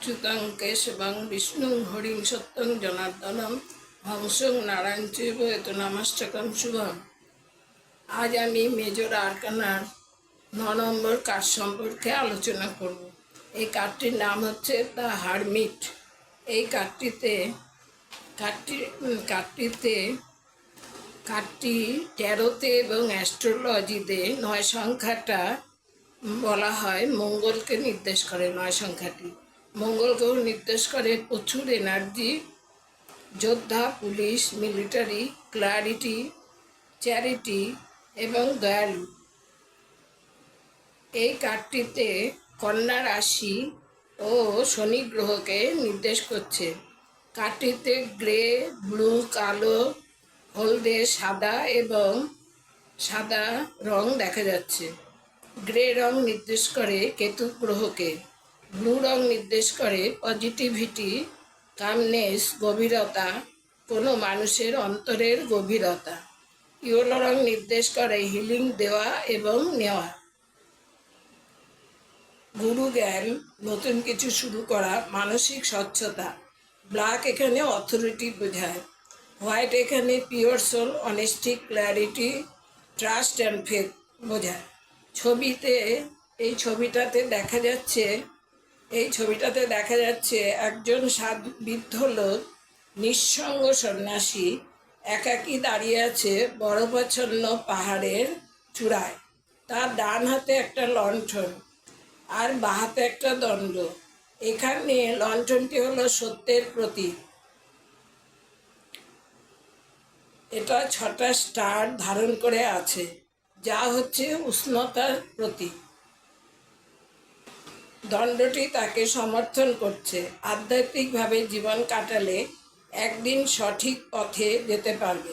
अच्युतं केशवं विष्णुं हरिं सत्यं जनार्दनं हंसं नारायण चैव नमस्तकं शुभम। आज আমি মেজর আরকানার 9 নম্বর কার্ড সম্পর্কে আলোচনা করব। এই কার্ডটির নাম হচ্ছে দ্য হারমিট। এই কার্ডটি ট্যারোতে এবং অ্যাস্ট্রোলজিতে 9 সংখ্যাটা বলা হয় মঙ্গলকে নির্দেশ করে। 9 সংখ্যাটি মঙ্গলকেও নির্দেশ করে প্রচুর এনার্জি, যোদ্ধা, পুলিশ, মিলিটারি, ক্লারিটি, চ্যারিটি এবং দয়ালু। এই কার্ডটিতে কন্যা রাশি ও শনি গ্রহকে নির্দেশ করছে। কার্ডটিতে গ্রে, ব্লু, কালো, হলদে, সাদা এবং সাদা রং দেখা যাচ্ছে। গ্রে রং নির্দেশ করে কেতু গ্রহকে, ব্লু রং নির্দেশ করে পজিটিভিটি, কামনেস, গভীরতা, কোনো মানুষের অন্তরের গভীরতা। ইয়েলো রং নির্দেশ করে হিলিং, দেওয়া এবং নেওয়া, গুরু জ্ঞান, নতুন কিছু শুরু করা, মানসিক স্বচ্ছতা। ব্ল্যাক এখানে অথরিটি বোঝায়। হোয়াইট এখানে pure soul, honesty, clarity, trust and faith বোঝায়। এই ছবিটাতে দেখা যাচ্ছে একজন বৃদ্ধ লোক, নিঃসঙ্গ সন্ন্যাসী, একাকী দাঁড়িয়ে আছে বরফাচ্ছন্ন পাহাড়ের চূড়ায়। তার ডান হাতে একটা লণ্ঠন আর বাঁ হাতে একটা দণ্ড। এখানে লণ্ঠনটি হলো সত্যের প্রতীক। এটা 6টা স্টার ধারণ করে আছে, যা হচ্ছে উষ্ণতার প্রতীক। দণ্ডটি তাকে সমর্থন করছে। আধ্যাত্মিকভাবে জীবন কাটালে একদিন সঠিক পথে যেতে পারবে।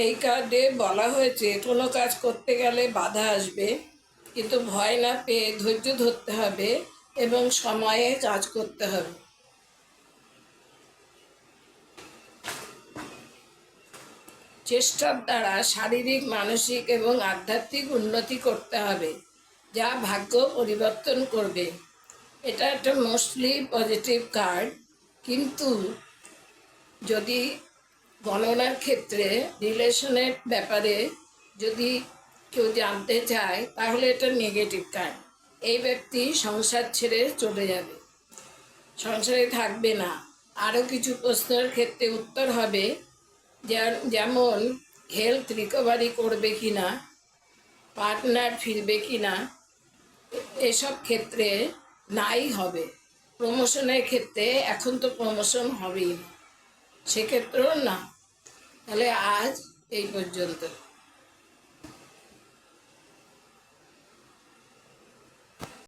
এই কার্ডে বলা হয়েছে কোনো কাজ করতে গেলে বাধা আসবে, কিন্তু ভয় না পেয়ে ধৈর্য ধরতে হবে এবং সময়ে কাজ করতে হবে। চেষ্টার দ্বারা শারীরিক, মানসিক এবং আধ্যাত্মিক উন্নতি করতে হবে, যা ভাগ্য পরিবর্তন করবে। এটা একটা মোস্টলি পজিটিভ কার্ড, কিন্তু যদি গণনার ক্ষেত্রে রিলেশনের ব্যাপারে যদি কেউ জানতে চায় তাহলে এটা নেগেটিভ কার্ড। এই ব্যক্তি সংসার ছেড়ে চলে যাবে, সংসারে থাকবে না। আরও কিছু প্রশ্নের ক্ষেত্রে উত্তর হবে, যেমন হেলথ রিকভারি করবে কি না, পার্টনার ফিরবে কি না, এসব ক্ষেত্রে নাই হবে। প্রমোশনের ক্ষেত্রে এখন তো প্রমোশন হবেই না, সেক্ষেত্রেও না। তাহলে আজ এই পর্যন্ত।